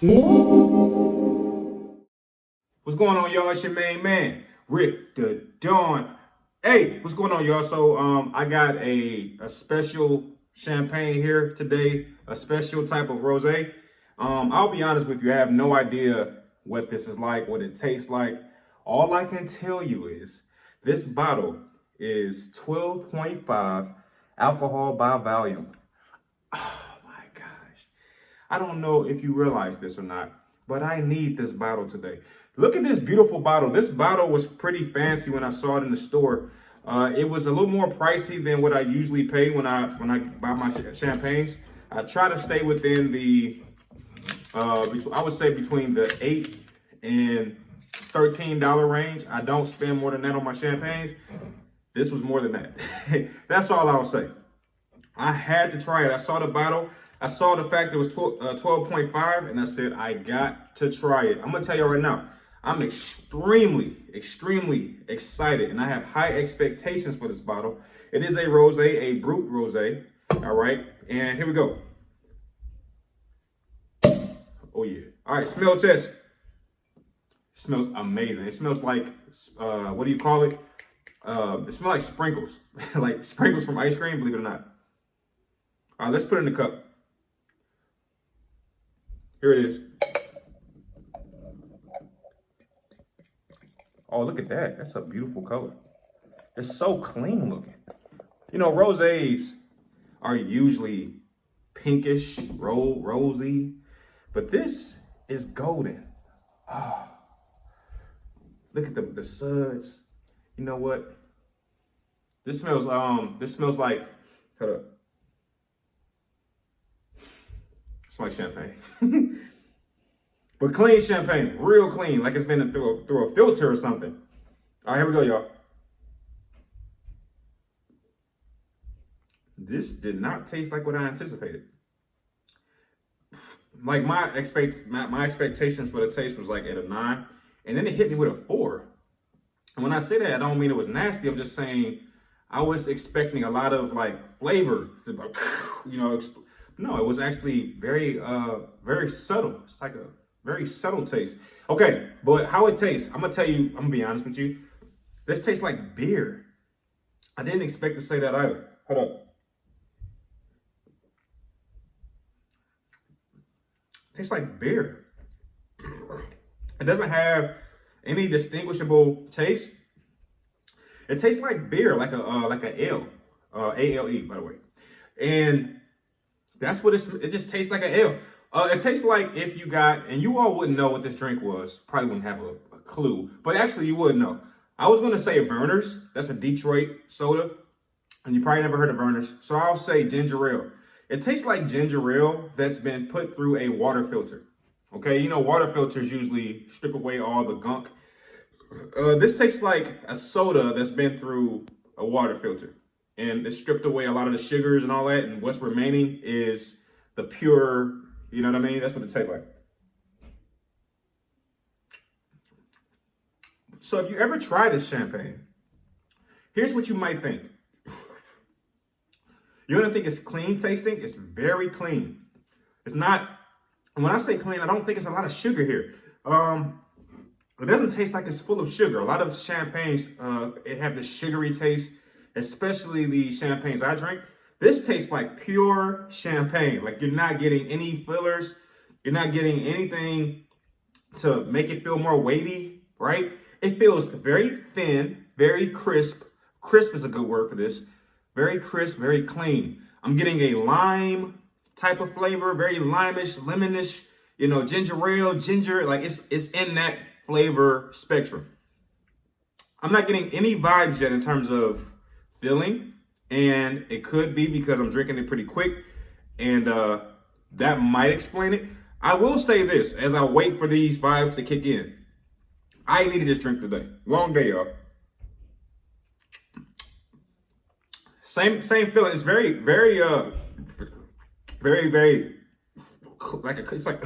What's going on, y'all? It's your main man, Rick the Dawn. Hey, what's going on, y'all? So, I got a special champagne here today, a special type of rosé. I'll be honest with you, I have no idea what this is like, what it tastes like. All I can tell you is this bottle is 12.5 alcohol by volume. Oh my gosh. I don't know if you realize this or not, but I need this bottle today. Look at this beautiful bottle. This bottle was pretty fancy when I saw it in the store. It was a little more pricey than what I usually pay when I buy my champagnes. I try to stay within the, I would say between the $8 and $13 range. I don't spend more than that on my champagnes. This was more than that. That's all I'll say. I had to try it. I saw the bottle. I saw the fact it was 12.5, and I said, I got to try it. I'm going to tell you right now, I'm extremely excited, and I have high expectations for this bottle. It is a rosé, a brut rosé, all right? And here we go. Oh, yeah. All right, smell test. It smells amazing. It smells like, what do you call it? It smells like sprinkles, like sprinkles from ice cream, believe it or not. All right, let's put it in the cup. Here it is. Oh, look at that. That's a beautiful color. It's so clean looking. You know, rosés are usually pinkish, rosy, but this is golden. Oh, look at the suds. You know what? This smells like, hold up. It smells like champagne. But clean champagne, real clean, like it's been through a filter or something. All right, here we go, y'all. This did not taste like what I anticipated. Like my expectations for the taste was like at a 9, and then it hit me with a 4. And when I say that, I don't mean it was nasty. I'm just saying I was expecting a lot of like flavor to, you know, no, it was actually very subtle. It's like a very subtle taste. Okay, but how it tastes, I'm gonna tell you, I'm gonna be honest with you. This tastes like beer. I didn't expect to say that either. Hold up. It tastes like beer. It doesn't have any distinguishable taste. It tastes like beer, like a ale, ALE, by the way. And that's what it just tastes like an ale. It tastes like if you got, and you all wouldn't know what this drink was, probably wouldn't have a clue, but actually you would know. I was going to say Verner's. That's a Detroit soda, and you probably never heard of Verner's. So I'll say ginger ale. It tastes like ginger ale that's been put through a water filter. Okay, you know, water filters usually strip away all the gunk. This tastes like a soda that's been through a water filter, and it stripped away a lot of the sugars and all that, and what's remaining is the pure, you know what I mean? That's what it tastes like. So if you ever try this champagne, here's what you might think. You're gonna think it's clean tasting. It's very clean. It's not, and when I say clean, I don't think it's a lot of sugar here. It doesn't taste like it's full of sugar. A lot of champagnes, it have this sugary taste, especially the champagnes I drink. This tastes like pure champagne. Like you're not getting any fillers. You're not getting anything to make it feel more weighty, right? It feels very thin, very crisp. Crisp is a good word for this. Very crisp, very clean. I'm getting a lime type of flavor, very limeish, lemonish, you know, ginger ale, ginger, like it's in that flavor spectrum. I'm not getting any vibes yet in terms of feeling. And it could be because I'm drinking it pretty quick, and that might explain it. I will say this, as I wait for these vibes to kick in, I needed this drink today. Long day, y'all. Same feeling. It's very like it's like.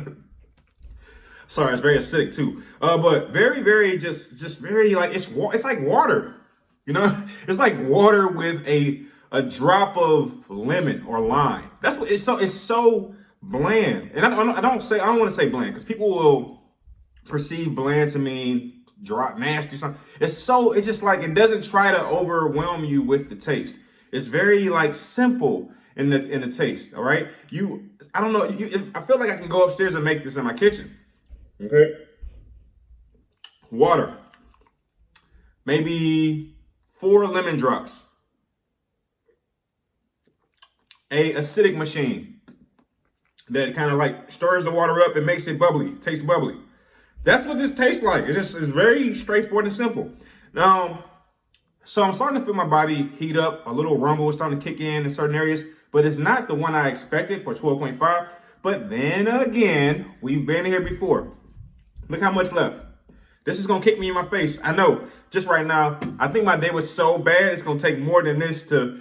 Sorry, it's very acidic too. But very just very like it's like water. You know, it's like water with a drop of lemon or lime. That's what it's so bland. And I don't want to say bland because people will perceive bland to mean dry, nasty, something. It's just like, it doesn't try to overwhelm you with the taste. It's very like simple in the taste. All right. I don't know. I feel like I can go upstairs and make this in my kitchen. Okay. Water. Maybe 4 lemon drops. A acidic machine that kind of like stirs the water up and makes it bubbly, tastes bubbly. That's what this tastes like. It's very straightforward and simple. Now, so I'm starting to feel my body heat up. A little rumble is starting to kick in certain areas, but it's not the one I expected for 12.5. But then again, we've been here before. Look how much left. This is going to kick me in my face. I know, just right now, I think my day was so bad, it's going to take more than this to,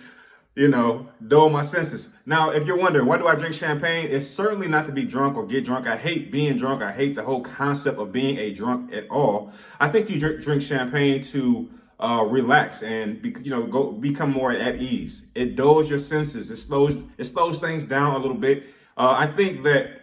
dull my senses. Now, if you're wondering, why do I drink champagne? It's certainly not to be drunk or get drunk. I hate being drunk. I hate the whole concept of being a drunk at all. I think you drink champagne to relax and go become more at ease. It dulls your senses. It slows things down a little bit. I think that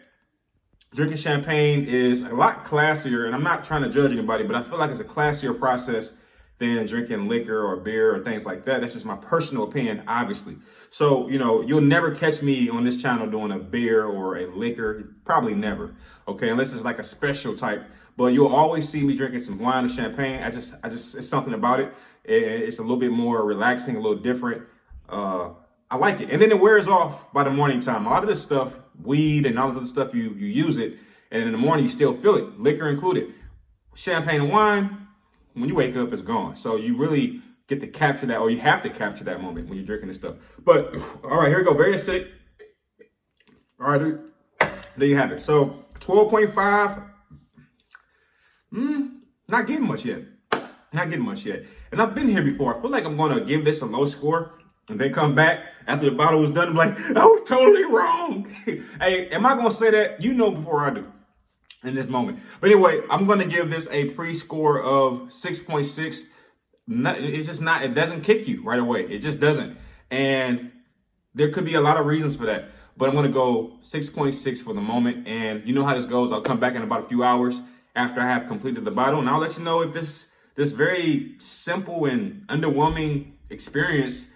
drinking champagne is a lot classier, and I'm not trying to judge anybody, but I feel like it's a classier process than drinking liquor or beer or things like that. That's just my personal opinion, obviously. So, you'll never catch me on this channel doing a beer or a liquor, probably never, okay, unless it's like a special type. But you'll always see me drinking some wine or champagne. I just, it's something about it. It's a little bit more relaxing, a little different. I like it. And then it wears off by the morning time. A lot of this stuff, weed and all this other stuff, you use it, and in the morning you still feel it, liquor included. Champagne and wine, when you wake up, it's gone. So you really get to capture that, or you have to capture that moment when you're drinking this stuff. But all right, here we go. Very acidic. All right, there you have it. So 12.5. Not getting much yet. Not getting much yet. And I've been here before. I feel like I'm going to give this a low score and then come back after the bottle was done and be like, I was totally wrong. Hey, am I going to say that? Before I do in this moment. But anyway, I'm going to give this a pre-score of 6.6. It's just not, it doesn't kick you right away. It just doesn't. And there could be a lot of reasons for that. But I'm going to go 6.6 for the moment. And you know how this goes. I'll come back in about a few hours after I have completed the bottle. And I'll let you know if this very simple and underwhelming experience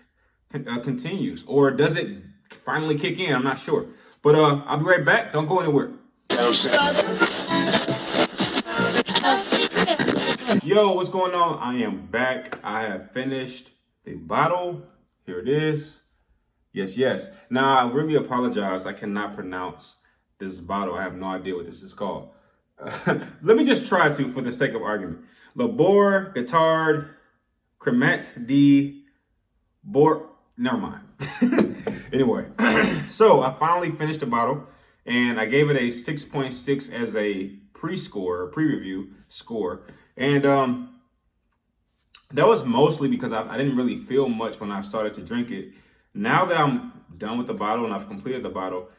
continues, or does it finally kick in? I'm not sure, but I'll be right back. Don't go anywhere. Yo, what's going on? I am back. I have finished the bottle. Here it is. Yes. Now, I really apologize. I cannot pronounce this bottle. I have no idea what this is called. Let me just try to, for the sake of argument. Labouré Gontard Crémant de Bourgogne. Never mind. Anyway, so I finally finished the bottle, and I gave it a 6.6 as a pre-review score. And that was mostly because I didn't really feel much when I started to drink it. Now that I'm done with the bottle and I've completed the bottle,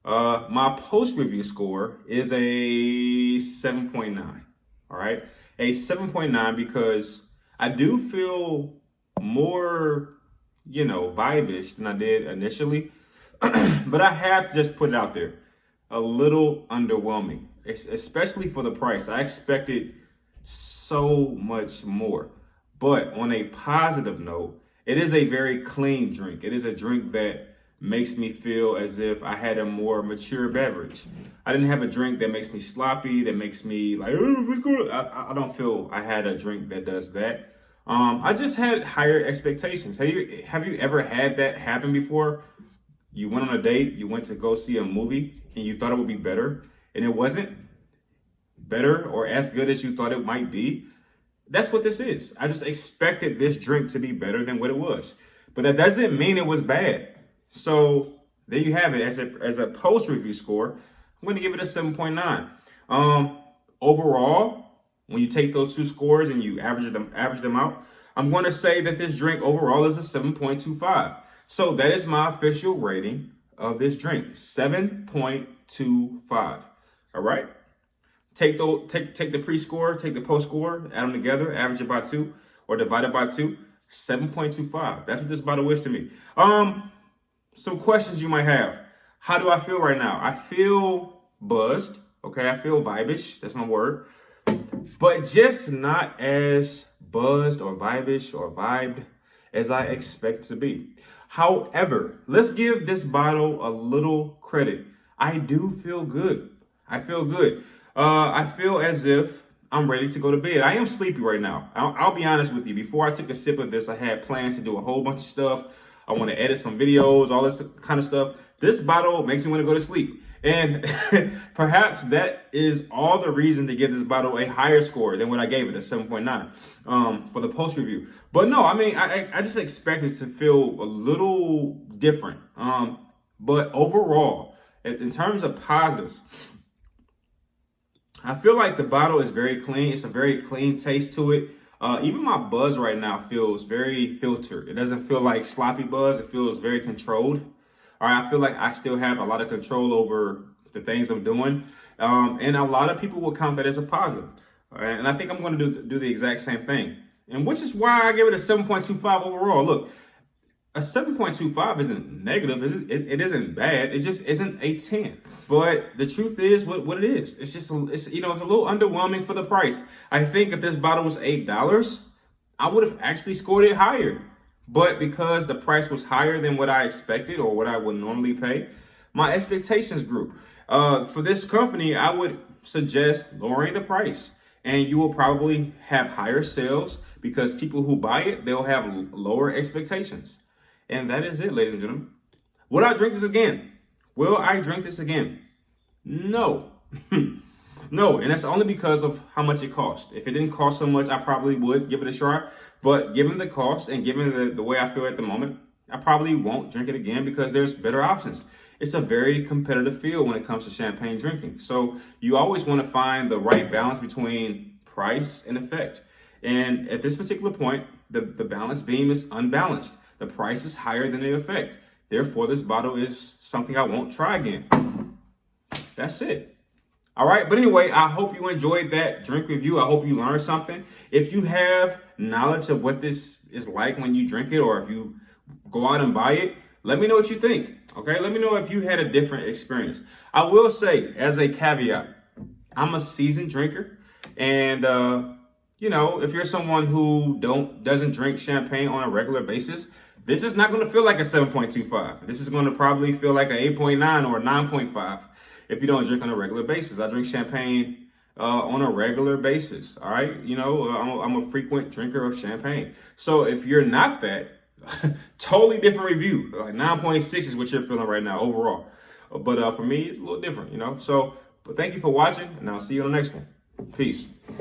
my post-review score is a 7.9. All right, a 7.9 because I do feel more, vibe-ish than I did initially. But I have to just put it out there. A little underwhelming, especially for the price. I expected so much more. But on a positive note, it is a very clean drink. It is a drink that makes me feel as if I had a more mature beverage. I didn't have a drink that makes me sloppy, that makes me like, I don't feel I had a drink that does that. I just had higher expectations. Have you ever had that happen before? You went on a date, you went to go see a movie, and you thought it would be better, and it wasn't better or as good as you thought it might be? That's what this is. I just expected this drink to be better than what it was. But that doesn't mean it was bad. So there you have it. As a post-review score, I'm going to give it a 7.9. Overall, when you take those two scores and you average them out, I'm going to say that this drink overall is a 7.25. So that is my official rating of this drink, 7.25. All right. Take the pre-score, take the post-score, add them together, average it by 2, or divide it by 2. 7.25. That's what this bottle is to me. Some questions you might have. how do I feel right now? I feel buzzed. Okay, I feel vibish. That's my word. But just not as buzzed or vibish or vibed as I expect to be. However, let's give this bottle a little credit. I do feel good. I feel good. I feel as if I'm ready to go to bed. I am sleepy right now. I'll be honest with you. Before I took a sip of this, I had plans to do a whole bunch of stuff. I want to edit some videos, all this kind of stuff. This bottle makes me want to go to sleep. And perhaps that is all the reason to give this bottle a higher score than what I gave it, a 7.9 for the post review. But no, I mean, I just expected to feel a little different. But overall, in terms of positives, I feel like the bottle is very clean. It's a very clean taste to it. Even my buzz right now feels very filtered. It doesn't feel like sloppy buzz. It feels very controlled. All right, I feel like I still have a lot of control over the things I'm doing. And a lot of people will count that as a positive. All right, and I think I'm going to do the exact same thing. And which is why I give it a 7.25 overall. Look, a 7.25 isn't negative. It isn't bad. It just isn't a 10. But the truth is what it is. It's just, it's a little underwhelming for the price. I think if this bottle was $8, I would have actually scored it higher. But because the price was higher than what I expected or what I would normally pay, my expectations grew. For this company, I would suggest lowering the price. And you will probably have higher sales because people who buy it, they'll have lower expectations. And that is it, ladies and gentlemen. Will I drink this again? Will I drink this again? No. No, and that's only because of how much it cost. If it didn't cost so much, I probably would give it a try. But given the cost and given the way I feel at the moment, I probably won't drink it again because there's better options. It's a very competitive field when it comes to champagne drinking. So you always want to find the right balance between price and effect. And at this particular point, the balance beam is unbalanced. The price is higher than the effect. Therefore, this bottle is something I won't try again. That's it. All right. But anyway, I hope you enjoyed that drink review. I hope you learned something. If you have knowledge of what this is like when you drink it, or if you go out and buy it, let me know what you think. Okay. Let me know if you had a different experience. I will say, as a caveat, I'm a seasoned drinker. And, if you're someone who doesn't drink champagne on a regular basis, this is not going to feel like a 7.25. This is going to probably feel like an 8.9 or a 9.5 if you don't drink on a regular basis. I drink champagne on a regular basis. All right. I'm a frequent drinker of champagne. So if you're not that, totally different review. Like 9.6 is what you're feeling right now overall. But for me, it's a little different, So, but thank you for watching, and I'll see you on the next one. Peace.